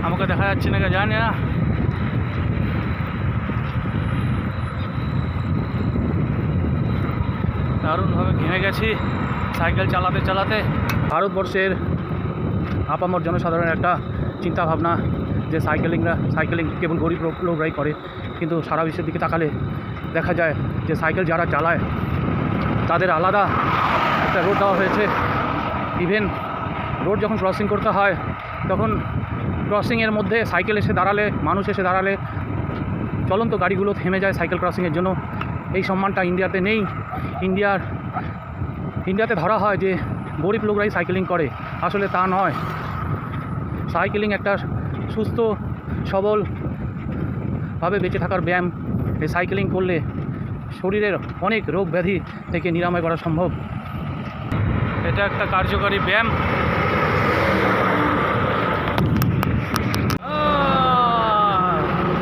আমাকে দেখা যাচ্ছে না, জানি না। দারুণভাবে ঘেমে গেছি সাইকেল চালাতে চালাতে। ভারতবর্ষের আপামর জনসাধারণের একটা চিন্তাভাবনা যে সাইকেলিং কেবল গরিব লোকরাই করে, কিন্তু সারা বিশ্বের দিকে তাকালে দেখা যায় যে সাইকেল যারা চালায় তাদের আলাদা একটা রোড দেওয়া হয়েছে। ইভেন রোড যখন ক্রসিং করতে হয় তখন ক্রসিংয়ের মধ্যে সাইকেল এসে দাঁড়ালে, মানুষ এসে দাঁড়ালে চলন্ত গাড়িগুলো থেমে যায় সাইকেল ক্রসিংয়ের জন্য। এই সম্মানটা ইন্ডিয়াতে নেই। ইন্ডিয়াতে ধরা হয় যে গরিব লোকরাই সাইকেলিং করে, আসলে তা নয়। সাইকেলিং একটা সুস্থ সবলভাবে বেঁচে থাকার ব্যায়াম। এই সাইকেলিং করলে শরীরের অনেক রোগ ব্যাধি থেকে নিরাময় করা সম্ভব। এটা একটা কার্যকরী ব্যায়াম।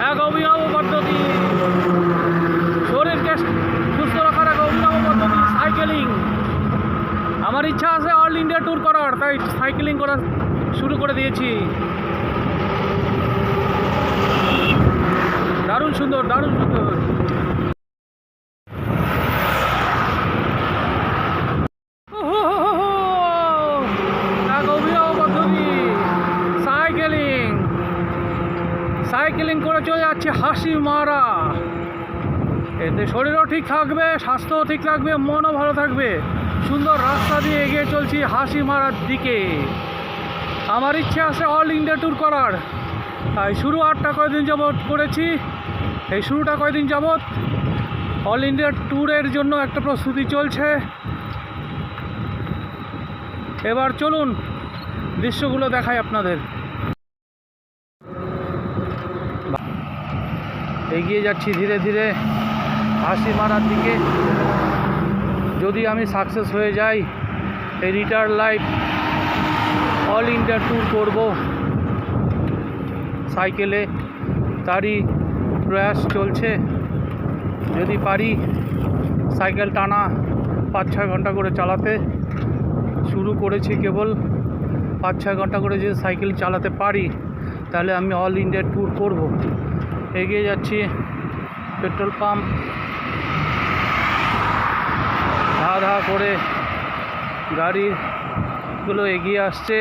এক অভিনব পদ্ধতি, শরীরকে সুস্থ রাখার এক অভিনব পদ্ধতি সাইকেলিং। আমার ইচ্ছা আছে অল ইন্ডিয়া ট্যুর করার, তাই সাইকেলিং করা শুরু করে দিয়েছি। দারুণ সুন্দর, দারুণ সুন্দর। এক অভিনব পদ্ধতি সাইকেলিং করে চলে যাচ্ছে হাসি মারা। এতে শরীরও ঠিক থাকবে, স্বাস্থ্যও ঠিক থাকবে, মনও ভালো থাকবে। সুন্দর রাস্তা দিয়ে এগিয়ে চলছি হাসি মারার দিকে। আমার ইচ্ছে আছে অল ইন্ডিয়া ট্যুর করার, তাই শুরু কয়েকদিন যাবৎ করেছি। এই শুরুটা কয়েকদিন যাবৎ অল ইন্ডিয়া ট্যুরের জন্য একটা প্রস্তুতি চলছে। এবার চলুন দৃশ্যগুলো দেখাই আপনাদের। এগিয়ে যাচ্ছি ধীরে ধীরে হাসি মারার দিকে। যদি আমি সাকসেস হয়ে যাই, এই retired life all India tour করব সাইকেলে, তারই প্রয়াস চলছে। যদি পারি সাইকেল টানা 5-6 ঘন্টা করে চালাতে, শুরু করেছি কেবল 5-6 ঘন্টা করে যদি সাইকেল চালাতে পারি তাহলে আমি অল ইন্ডিয়া ট্যুর করব। এগিয়ে যাচ্ছি, পেট্রোল পাম্প ধা করে গাড়িগুলো এগিয়ে আসছে।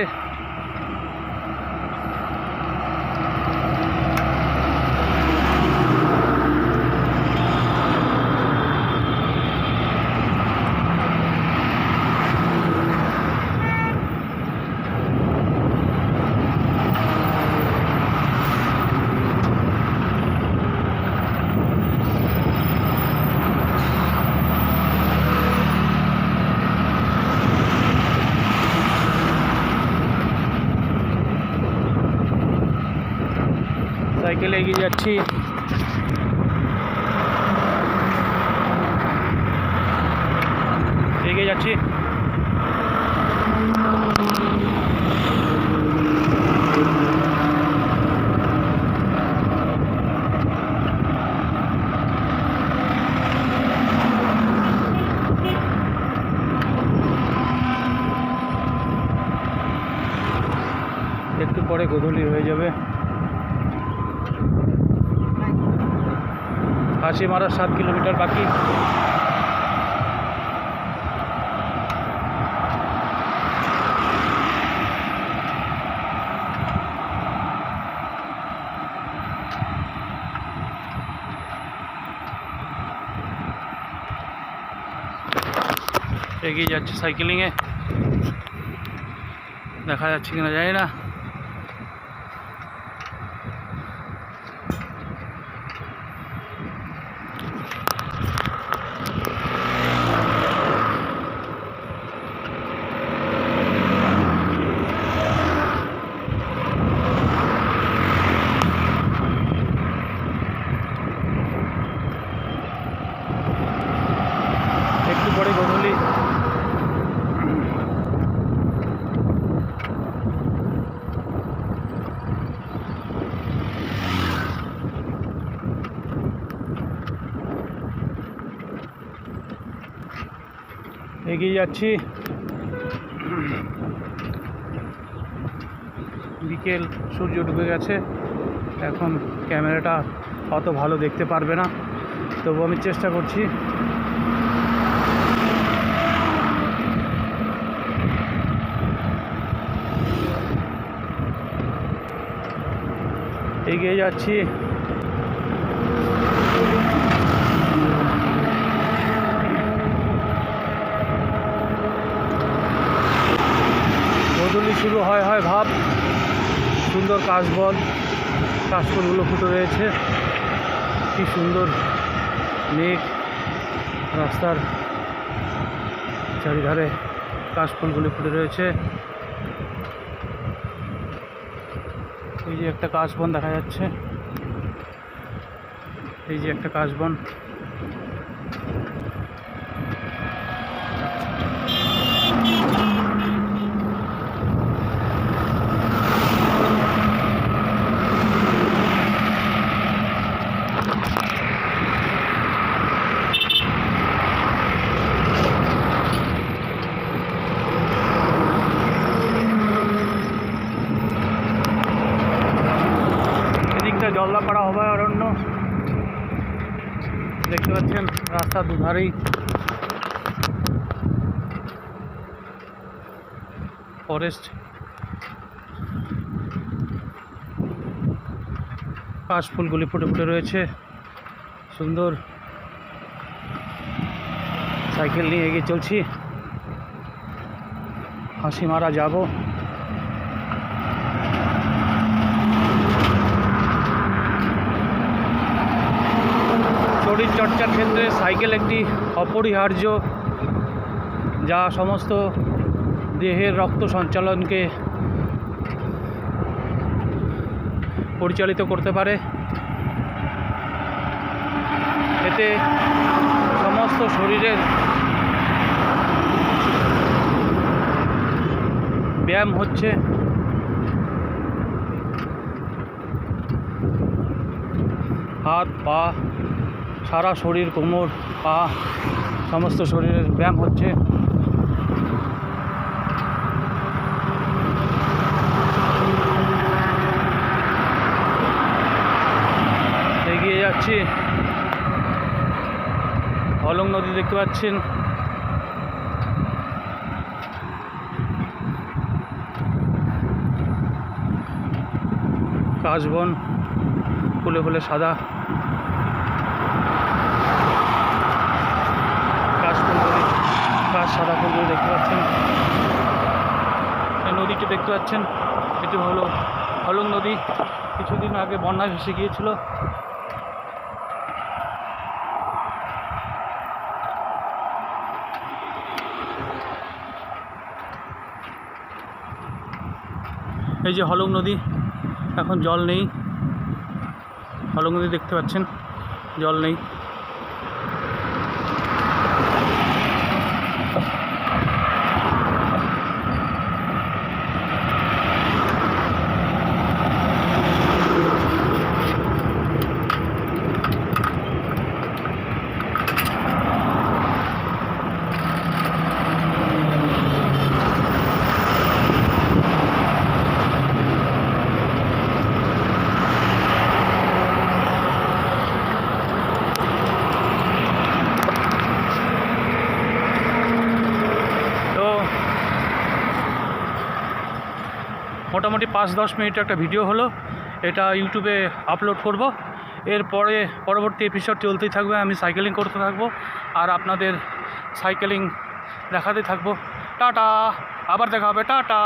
সাইকেলে এগিয়ে যাচ্ছি। একটু পরে গোধূলি হয়ে যাবে। হাসি মারা 7 কিলোমিটার বাকি। এগিয়ে যাচ্ছে সাইকেলিংয়ে, দেখা যাচ্ছে কিনা জানি না। একটু পরে গোধূলি। এগিয়ে যাচ্ছি। বিকেল, সূর্য ডুবে গেছে, এখন ক্যামেরাটা অত ভালো দেখতে পারবে না, তবু আমি চেষ্টা করছি। এগিয়ে যাচ্ছি। গোধূলি শুরু হয় ভাব, সুন্দর কাশফুলগুলো ফুটে রয়েছে, কি সুন্দর মেঘ, রাস্তার চারিধারে কাশফুলগুলি ফুটে রয়েছে। এই যে একটা কাশবন দেখা যাচ্ছে, এই যে একটা কাশবন। এদিকটা জলদাপাড়া অভয়ারণ্য দেখতে পাচ্ছেন, রাস্তার দুধারেই ফরেস্ট, কাশফুলগুলি ফুটে ফুটে রয়েছে, সুন্দর। সাইকেল নিয়ে এগিয়ে চলছি, হাসিমারা যাব। শরীরচর্চার ক্ষেত্রে সাইকেল একটি অপরিহার্য, যা সমস্ত দেহের রক্ত সঞ্চালনকে পরিচালিত করতে পারে। এতে সমস্ত শরীরের ব্যায়াম হচ্ছে। হাত পা, সারা শরীর, কোমর, পা, সমস্ত শরীরের ব্যায়াম হচ্ছে। এগিয়ে যাচ্ছি, হলং নদী দেখতে পাচ্ছেন, কাশবন ফুলে ফুলে সাদা, সাদা ফুলগুলো দেখতে পাচ্ছেন। এই নদীটি দেখতে পাচ্ছেন, এটি হলো হলং নদী। কিছুদিন আগে বন্যায় ভেসে গিয়েছিল। এই যে হলং নদী, এখন জল নেই। হলং নদী দেখতে পাচ্ছেন, জল নেই। মোটামুটি 5-10 মিনিট একটা ভিডিও হলো, এটা ইউটিউবে আপলোড করব। এরপরে পরবর্তী এপিসোড চলতেই থাকবে, আমি সাইকেলিং করতে থাকবো আর আপনাদের সাইকেলিং দেখাতে থাকবো। টাটা, আবার দেখা হবে, টাটা।